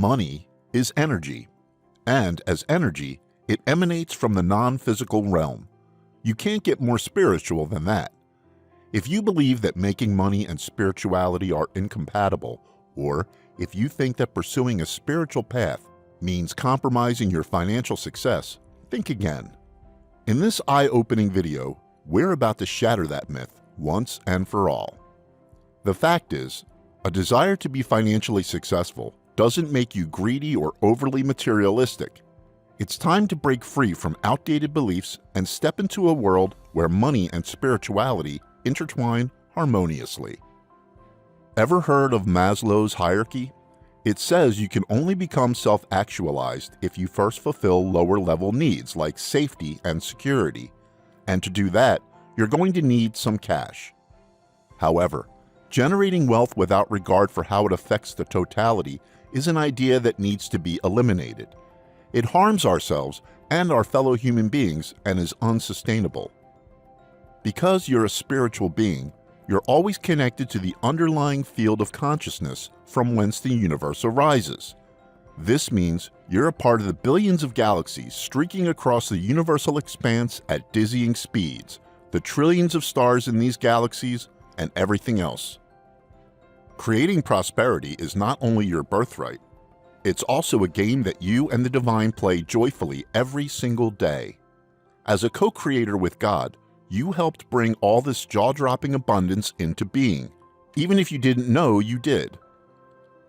Money is energy, and as energy, it emanates from the non-physical realm. You can't get more spiritual than that. If you believe that making money and spirituality are incompatible, or if you think that pursuing a spiritual path means compromising your financial success, think again. In this eye-opening video, we're about to shatter that myth once and for all. The fact is, a desire to be financially successful doesn't make you greedy or overly materialistic. It's time to break free from outdated beliefs and step into a world where money and spirituality intertwine harmoniously. Ever heard of Maslow's hierarchy? It says you can only become self-actualized if you first fulfill lower-level needs like safety and security. And to do that, you're going to need some cash. However, generating wealth without regard for how it affects the totality is an idea that needs to be eliminated. It harms ourselves and our fellow human beings and is unsustainable. Because you're a spiritual being, you're always connected to the underlying field of consciousness from whence the universe arises. This means you're a part of the billions of galaxies streaking across the universal expanse at dizzying speeds, the trillions of stars in these galaxies, and everything else. Creating prosperity is not only your birthright, it's also a game that you and the divine play joyfully every single day. As a co-creator with God, you helped bring all this jaw-dropping abundance into being, even if you didn't know you did.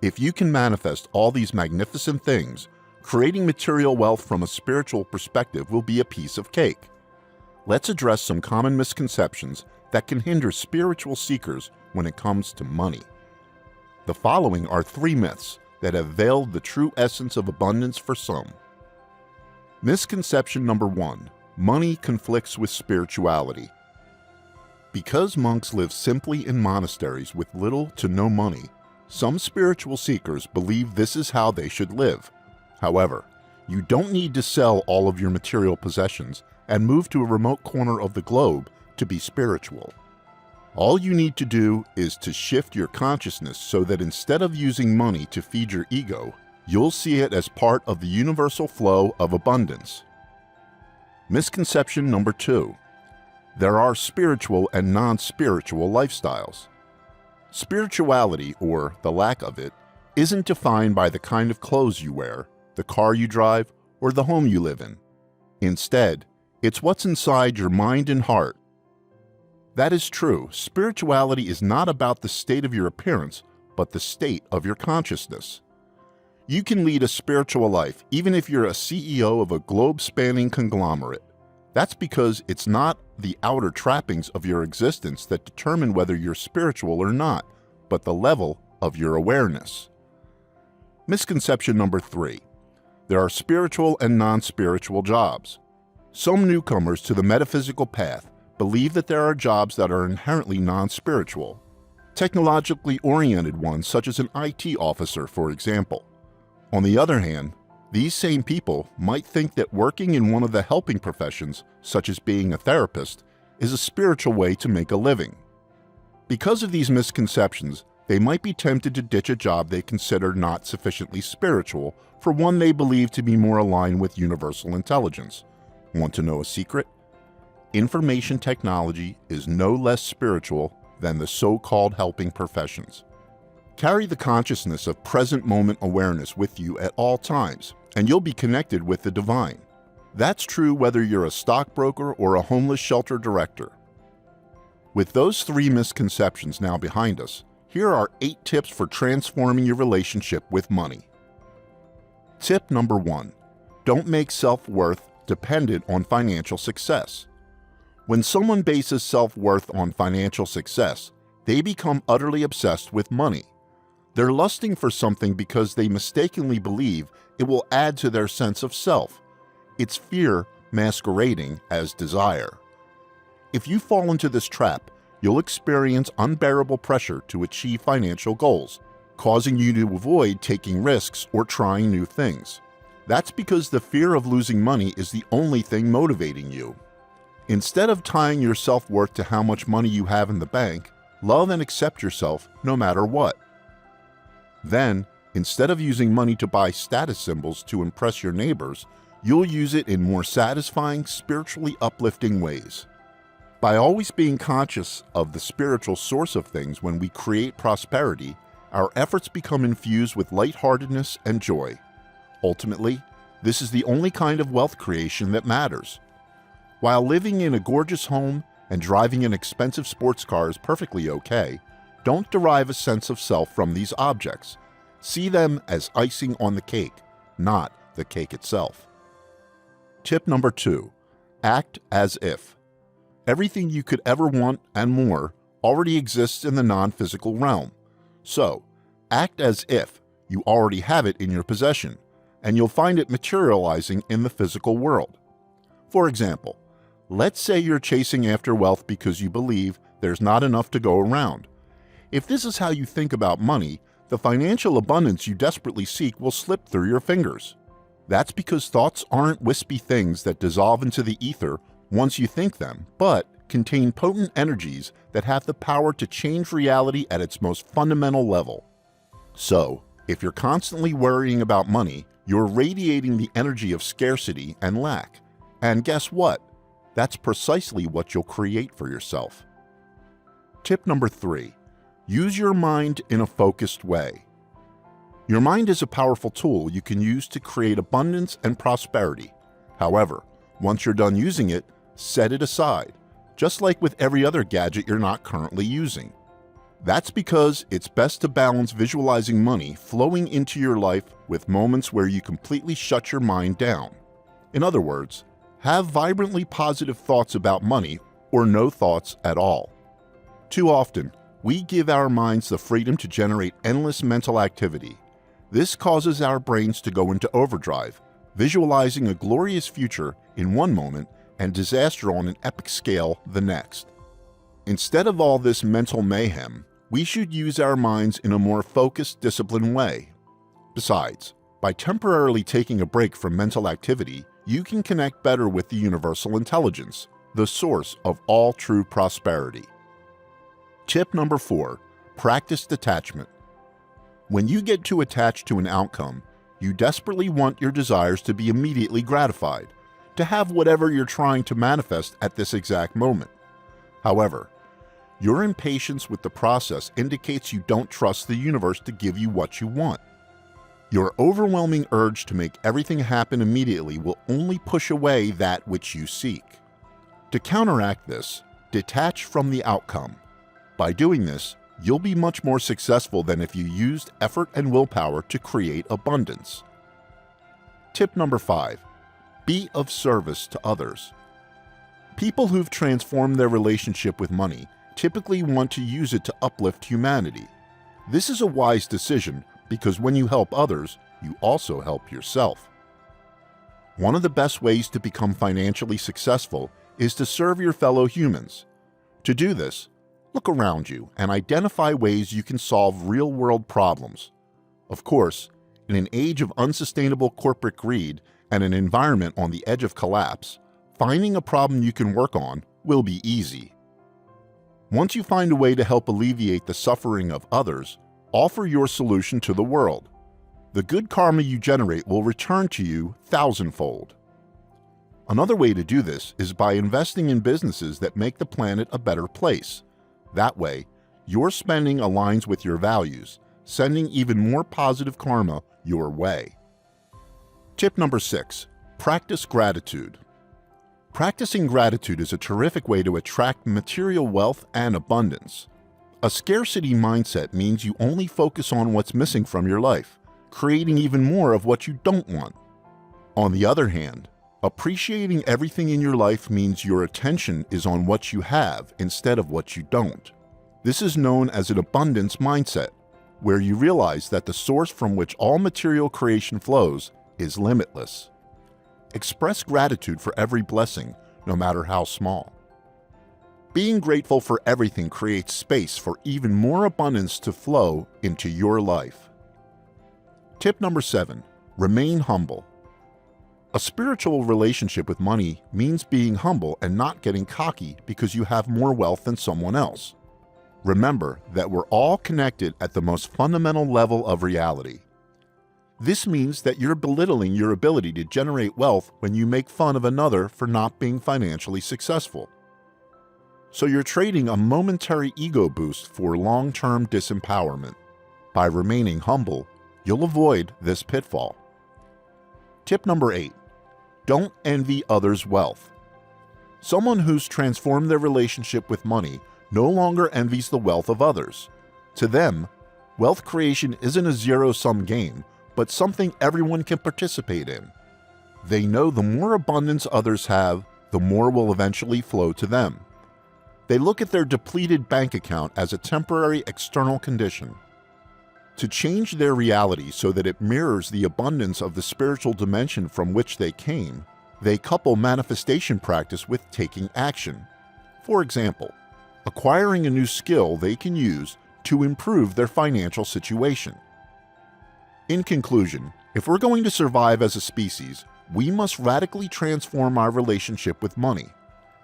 If you can manifest all these magnificent things, creating material wealth from a spiritual perspective will be a piece of cake. Let's address some common misconceptions that can hinder spiritual seekers when it comes to money. The following are 3 myths that have veiled the true essence of abundance for some. Misconception number 1. Money conflicts with spirituality. Because monks live simply in monasteries with little to no money, some spiritual seekers believe this is how they should live. However, you don't need to sell all of your material possessions and move to a remote corner of the globe to be spiritual. All you need to do is to shift your consciousness so that instead of using money to feed your ego, you'll see it as part of the universal flow of abundance. Misconception number 2. There are spiritual and non-spiritual lifestyles. Spirituality, or the lack of it, isn't defined by the kind of clothes you wear, the car you drive, or the home you live in. Instead, it's what's inside your mind and heart. That is true. Spirituality is not about the state of your appearance, but the state of your consciousness. You can lead a spiritual life even if you're a CEO of a globe-spanning conglomerate. That's because it's not the outer trappings of your existence that determine whether you're spiritual or not, but the level of your awareness. Misconception number 3. There are spiritual and non-spiritual jobs. Some newcomers to the metaphysical path believe that there are jobs that are inherently non-spiritual. Technologically oriented ones such as an IT officer, for example. On the other hand, these same people might think that working in one of the helping professions, such as being a therapist, is a spiritual way to make a living. Because of these misconceptions, they might be tempted to ditch a job they consider not sufficiently spiritual for one they believe to be more aligned with universal intelligence. Want to know a secret? Information technology is no less spiritual than the so-called helping professions. Carry the consciousness of present moment awareness with you at all times, and you'll be connected with the divine. That's true whether you're a stockbroker or a homeless shelter director. With those 3 misconceptions now behind us, here are 8 tips for transforming your relationship with money. Tip number 1. Don't make self-worth dependent on financial success. When someone bases self-worth on financial success, they become utterly obsessed with money. They're lusting for something because they mistakenly believe it will add to their sense of self. It's fear masquerading as desire. If you fall into this trap, you'll experience unbearable pressure to achieve financial goals, causing you to avoid taking risks or trying new things. That's because the fear of losing money is the only thing motivating you. Instead of tying your self-worth to how much money you have in the bank, love and accept yourself no matter what. Then, Instead of using money to buy status symbols to impress your neighbors, you'll use it in more satisfying, spiritually uplifting ways. By always being conscious of the spiritual source of things when we create prosperity, our efforts become infused with lightheartedness and joy. Ultimately, this is the only kind of wealth creation that matters. While living in a gorgeous home and driving an expensive sports car is perfectly okay, don't derive a sense of self from these objects. See them as icing on the cake, not the cake itself. Tip number 2. Act as if. Everything you could ever want and more already exists in the non-physical realm. So, act as if you already have it in your possession, and you'll find it materializing in the physical world. For example, let's say you're chasing after wealth because you believe there's not enough to go around. If this is how you think about money, the financial abundance you desperately seek will slip through your fingers. That's because thoughts aren't wispy things that dissolve into the ether once you think them, but contain potent energies that have the power to change reality at its most fundamental level. So, if you're constantly worrying about money, you're radiating the energy of scarcity and lack. And guess what? That's precisely what you'll create for yourself. Tip number 3. Use your mind in a focused way. Your mind is a powerful tool you can use to create abundance and prosperity. However, once you're done using it, set it aside, just like with every other gadget you're not currently using. That's because it's best to balance visualizing money flowing into your life with moments where you completely shut your mind down. In other words, have vibrantly positive thoughts about money or no thoughts at all. Too often, we give our minds the freedom to generate endless mental activity. This causes our brains to go into overdrive, visualizing a glorious future in one moment and disaster on an epic scale the next. Instead of all this mental mayhem, we should use our minds in a more focused, disciplined way. Besides, by temporarily taking a break from mental activity, you can connect better with the universal intelligence, the source of all true prosperity. Tip number 4. Practice detachment. When you get too attached to an outcome, you desperately want your desires to be immediately gratified, to have whatever you're trying to manifest at this exact moment. However, your impatience with the process indicates you don't trust the universe to give you what you want. Your overwhelming urge to make everything happen immediately will only push away that which you seek. To counteract this, detach from the outcome. By doing this, you'll be much more successful than if you used effort and willpower to create abundance. Tip number 5. Be of service to others. People who've transformed their relationship with money typically want to use it to uplift humanity. This is a wise decision because when you help others, you also help yourself. One of the best ways to become financially successful is to serve your fellow humans. To do this, look around you and identify ways you can solve real-world problems. Of course, in an age of unsustainable corporate greed and an environment on the edge of collapse, finding a problem you can work on will be easy. Once you find a way to help alleviate the suffering of others, offer your solution to the world. The good karma you generate will return to you thousandfold. Another way to do this is by investing in businesses that make the planet a better place. That way, your spending aligns with your values, sending even more positive karma your way. Tip number 6. Practice gratitude. Practicing gratitude is a terrific way to attract material wealth and abundance. A scarcity mindset means you only focus on what's missing from your life, creating even more of what you don't want. On the other hand, appreciating everything in your life means your attention is on what you have instead of what you don't. This is known as an abundance mindset, where you realize that the source from which all material creation flows is limitless. Express gratitude for every blessing, no matter how small. Being grateful for everything creates space for even more abundance to flow into your life. Tip number 7. Remain humble. A spiritual relationship with money means being humble and not getting cocky because you have more wealth than someone else. Remember that we're all connected at the most fundamental level of reality. This means that you're belittling your ability to generate wealth when you make fun of another for not being financially successful. So you're trading a momentary ego boost for long-term disempowerment. By remaining humble, you'll avoid this pitfall. Tip number 8. Don't envy others' wealth. Someone who's transformed their relationship with money no longer envies the wealth of others. To them, wealth creation isn't a zero-sum game, but something everyone can participate in. They know the more abundance others have, the more will eventually flow to them. They look at their depleted bank account as a temporary external condition. To change their reality so that it mirrors the abundance of the spiritual dimension from which they came, they couple manifestation practice with taking action. For example, acquiring a new skill they can use to improve their financial situation. In conclusion, if we're going to survive as a species, we must radically transform our relationship with money.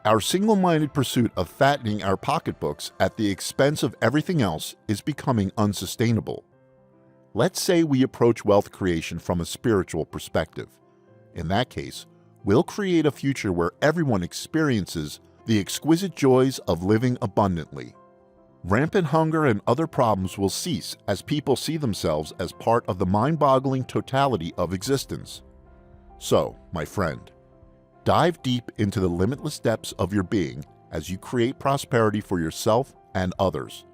Our single-minded pursuit of fattening our pocketbooks at the expense of everything else is becoming unsustainable. Let's say we approach wealth creation from a spiritual perspective. In that case, we'll create a future where everyone experiences the exquisite joys of living abundantly. Rampant hunger and other problems will cease as people see themselves as part of the mind-boggling totality of existence. So, my friend, dive deep into the limitless depths of your being as you create prosperity for yourself and others.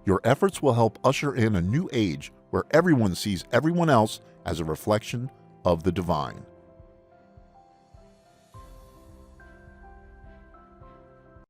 Your efforts will help usher in a new age where everyone sees everyone else as a reflection of the divine.